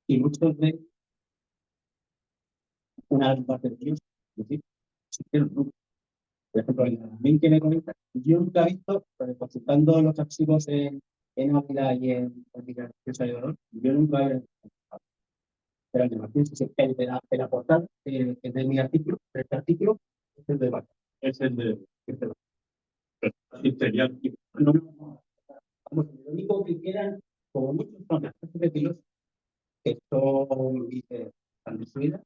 y muchos de una parte de ellos, es decir, por ejemplo, en la mente me comenta, yo nunca he visto, consultando los archivos en Ávila y en Salvador, yo nunca he visto. Pero el de la portada, el de mi artículo, este artículo, es el de Vaca. Es el de No, vamos, lo único que quedan, como muchos son las vecinos, que son, están destruidas,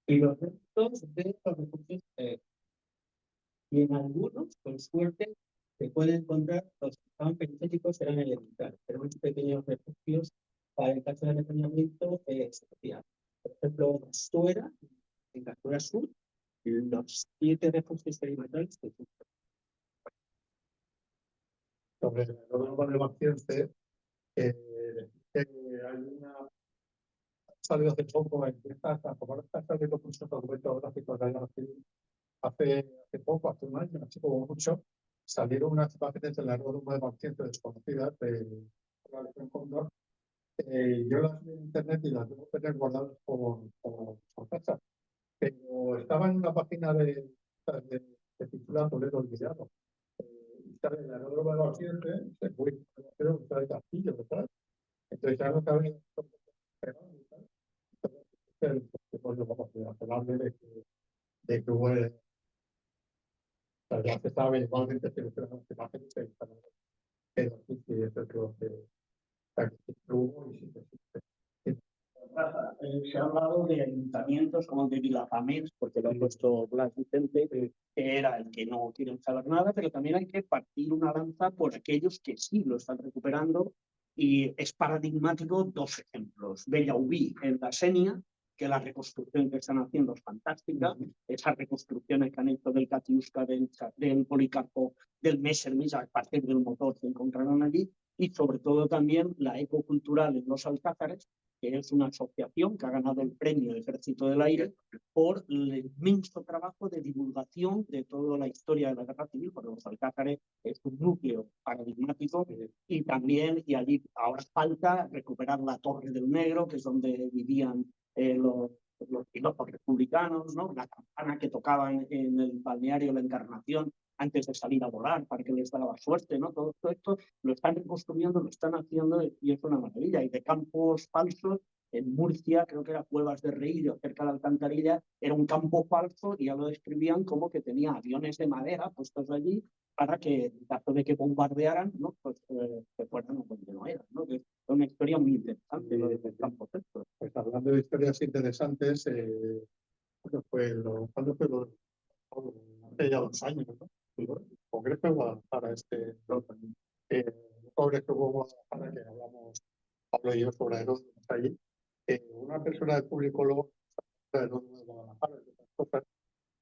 y los restos de los refugios, y en algunos, con suerte, se puede encontrar los que estaban periféricos eran elementales, pero muchos pequeños refugios para el caso de almacenamiento especial. Por ejemplo, en Astuera, en Astuera Sur, los 7 refugios perimetrales que Sobre el aeródromo de Valciense, hay una salido hace poco, empieza a tomar estas salido muchos documentos gráficos de la guerra civil. Hace poco, hace un año, así como mucho, salieron unas imágenes del aeródromo de Valciense desconocidas de la Legión Cóndor. Yo las vi en internet y las debo tener guardadas por sorpresa. Pero estaba en una página de titula Toledo Olvidado. Sale el aeródromo de Valciense, se puede conocer un castillo detrás. Entonces ya no sabía de que hubo ya se sabe igualmente que las imágenes pero sí, sí, eso creo que hubo y sí que existe. Se ha hablado de ayuntamientos como el de Vilafamés, porque lo ha puesto Blas Vicente, que era el que no quieren saber nada, pero también hay que partir una lanza por aquellos que sí lo están recuperando. Y es paradigmático 2 ejemplos. Bellaubí en la Senia, que la reconstrucción que están haciendo es fantástica. Esas reconstrucciones que han hecho del Katiuska, del Policarpo, del Messerschmitt, a partir del motor se encontraron allí. Y sobre todo también la ecocultural en los Alcázares, que es una asociación que ha ganado el premio de Ejército del Aire por el inmenso trabajo de divulgación de toda la historia de la Guerra Civil, porque los Alcázares es un núcleo paradigmático y también, y allí ahora falta recuperar la Torre del Negro, que es donde vivían los pilotos republicanos, ¿no? La campana que tocaban en el balneario La Encarnación antes de salir a volar para que les daba suerte, ¿no? Todo esto lo están reconstruyendo, lo están haciendo y es una maravilla. Y de campos falsos, en Murcia, creo que era Cuevas de Reillo, cerca de Alcantarilla, era un campo falso y ya lo describían como que tenía aviones de madera puestos allí para que, en caso de que bombardearan, ¿no? Pues se fueran a donde no eran, ¿no? Es una historia muy interesante lo del campo falso. Pues hablando de historias interesantes, ¿cuándo fue hace ya 2 años, ¿no? El Congreso de Guadalajara, Congreso de Guadalajara que hablamos, Pablo y yo, sobre aeródromos allí. Una persona del público luego de aeródromos de Guadalajara, de otras cosas,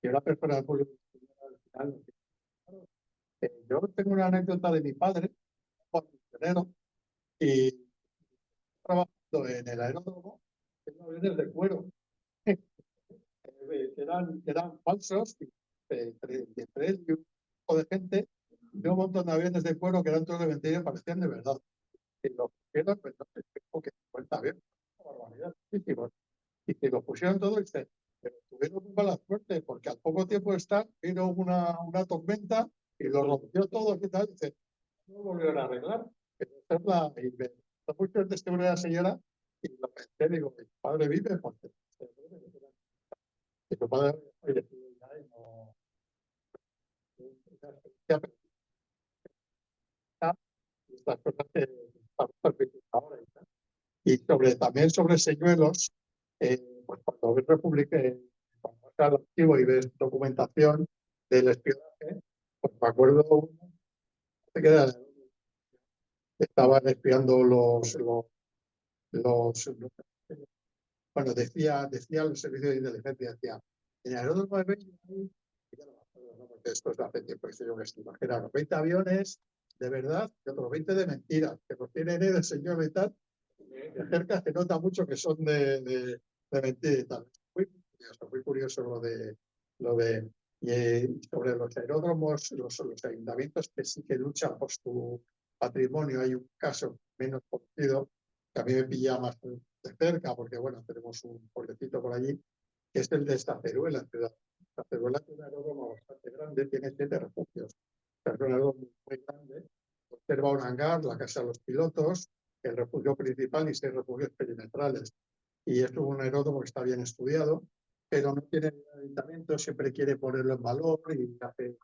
y una persona del público al final. Yo tengo una anécdota de mi padre, Juan Misionero, y trabajando en el aeródromo, en aviones de cuero. Eran falsos, entre él y un grupo de gente, de un montón de aviones de cuero que eran todos de mentira y parecían de verdad. Y lo pusieron, pues no sé, que 50 aviones, una barbaridad, muchísimos. Y que lo pusieron todo y dice, pero tuvieron muy mala suerte, porque al poco tiempo de estar, vino una tormenta y lo rompió todo y tal, dice, no lo volvieron a arreglar. Pero esa es Lo puse el testimonio de la señora y lo pensé, digo, mi padre vive porque y tu padre fallecido ya y no. Y estas cosas que estamos permitiendo ahora. Y también sobre señuelos, pues cuando ves cuando vas al archivo y ves documentación del espionaje, pues me acuerdo uno que estaban espiando bueno, decía los servicios de inteligencia, decía, en el aeródromo de Bello, ya no me acuerdo, ¿no? Porque esto es de hace tiempo, que yo me imaginaron 20 aviones de verdad y otros 20 de mentiras, que los tiene el señor y tal, de cerca se nota mucho que son de mentira y tal. Muy curioso lo de y sobre los aeródromos, los ayuntamientos que sí que luchan por su patrimonio. Hay un caso menos conocido que a mí me pilla más de cerca, porque bueno, tenemos un pueblecito por allí, que es el de Estaceruela, ciudad. Estaceruela es un aeródromo bastante grande, tiene 7 refugios. Es un aeródromo muy grande, observa un hangar, la casa de los pilotos, el refugio principal y 6 refugios perimetrales. Y es un aeródromo que está bien estudiado, pero no tiene ayuntamiento, siempre quiere ponerlo en valor y hace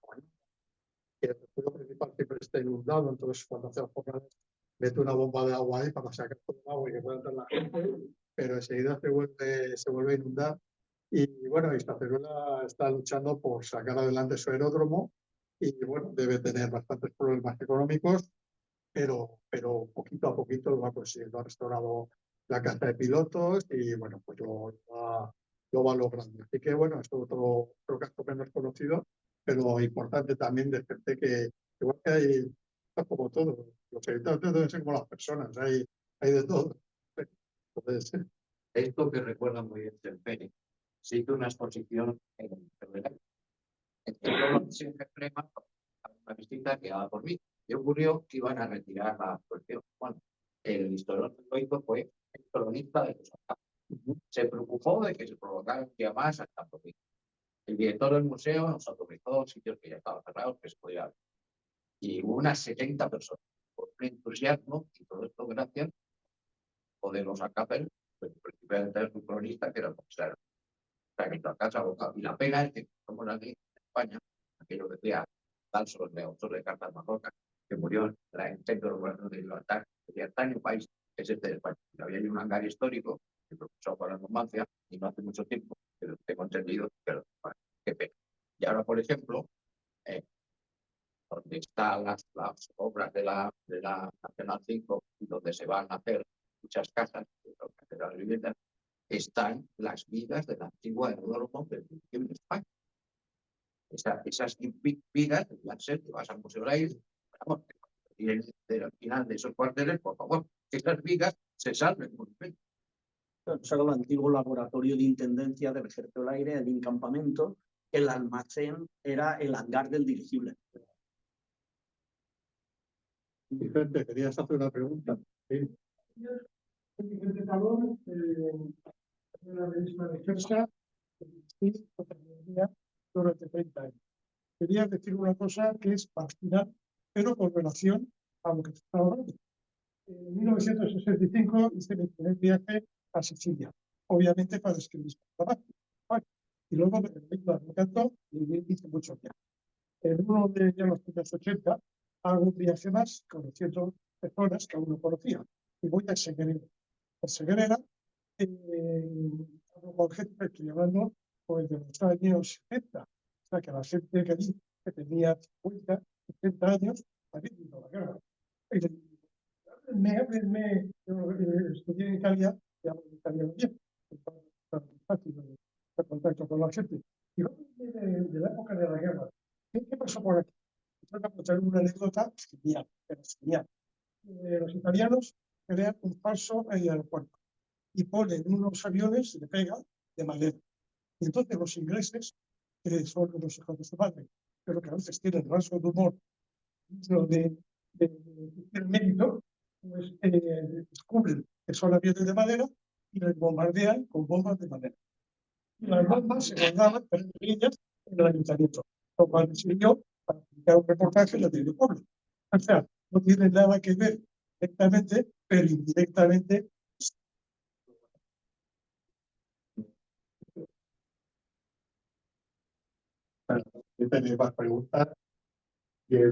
que el refugio principal siempre está inundado, entonces cuando hace las jornadas mete una bomba de agua ahí para sacar todo el agua y que pueda entrar la gente, pero enseguida se vuelve a inundar. Y bueno, Estaceruela está luchando por sacar adelante su aeródromo y bueno, debe tener bastantes problemas económicos, pero poquito a poquito lo va consiguiendo. Ha restaurado la casa de pilotos y bueno, pues lo va logrando. Así que bueno, esto es otro caso menos conocido, pero importante también de gente que igual que hay, como todo, los habitantes deben ser como las personas, hay de todo. Entonces, Esto que recuerda muy bien del Pene, se hizo una exposición en el Museo en extrema, una visita que daba por mí. Y ocurrió que iban a retirar la exposición. Bueno, el historiador que lo hizo fue el cronista de los ataques. Se preocupó de que se provocara un día más hasta por mí. El director del museo nos autorizó sitios que ya estaban cerrados, que se podía ver. Y hubo unas 70 personas, por un entusiasmo, y todo esto gracias a de los acapel, principalmente de su cronista, que era el comisario. A casa abogado. Y la pena es que, como la ley en España, aquello que decía Dalso, el autor de Cartas Marrocas, que murió en el centro de libertad, libertario país, que es este de España. Había un hangar histórico, que profesó por la Numancia, y no hace mucho tiempo, pero tengo entendido, pero bueno, qué pena. Y ahora, por ejemplo, donde están las obras de la Nacional 5, donde se van a hacer muchas casas, de las viviendas, están las vigas del antiguo aeródromo del municipio de España. Esas vigas deberían ser, que vas al Museo del Aire, vamos, y al final de esos cuarteles, por favor, que esas vigas se salven. Eso era el antiguo laboratorio de intendencia del Ejército del Aire, el encampamento. El almacén era el hangar del dirigible. Vicente, querías hacer una pregunta. Sí. Vicente Talón, de la misma defensa, y durante 30 años. Quería decir una cosa que es fascinante, pero con relación a lo que está hablando. En 1965 hice mi primer viaje a Sicilia, obviamente para escribir su trabajo. Y luego me encantó y hice muchos viajes. En uno de los años 80 hago un viaje más, conociendo personas que aún no conocía, y voy a Seguerera. En Seguerera, hablo con gente, estoy hablando pues, de los años 70, o sea que la gente que allí, que tenía 50, 60 años, había vivido la guerra. Yo estudié en Italia y hablo italiano bien, fácil de contacto con la gente. Y luego de la época de la guerra, ¿qué pasó por aquí? Voy a contar una anécdota genial, pero genial. Los italianos crean un falso aeropuerto y ponen unos aviones de pega de madera. Y entonces los ingleses, que son los hijos de su madre, pero que a veces tienen rasgo de humor, de mérito, pues descubren que son aviones de madera y les bombardean con bombas de madera. Y las bombas se guardaban en ellas en el ayuntamiento, lo cual me sirvió para publicar un reportaje en la Tele Pueblo. O sea, no tiene nada que ver directamente, pero indirectamente Si tenéis más preguntas, que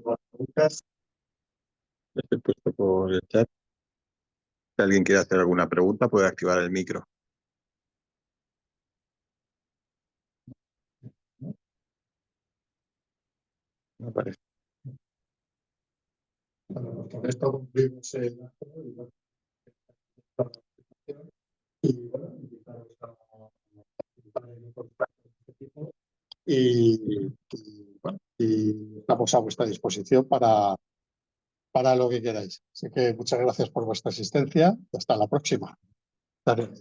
más preguntas. He puesto por el chat. Si alguien quiere hacer alguna pregunta, puede activar el micro. Me parece. Bueno, pues con esto cumplimos el acto y bueno, invitaros a participar en otros actos de este tipo bueno, y estamos a vuestra disposición para lo que queráis. Así que muchas gracias por vuestra asistencia y hasta la próxima. Gracias.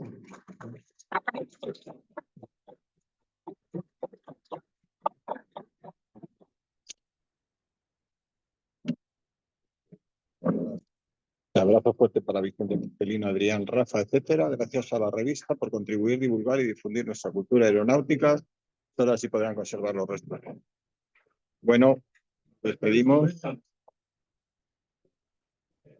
Un abrazo fuerte para Vicente Marcelino, Adrián, Rafa, etcétera. Gracias a la revista por contribuir, divulgar y difundir nuestra cultura aeronáutica. Solo así podrán conservar los restos. Bueno, despedimos.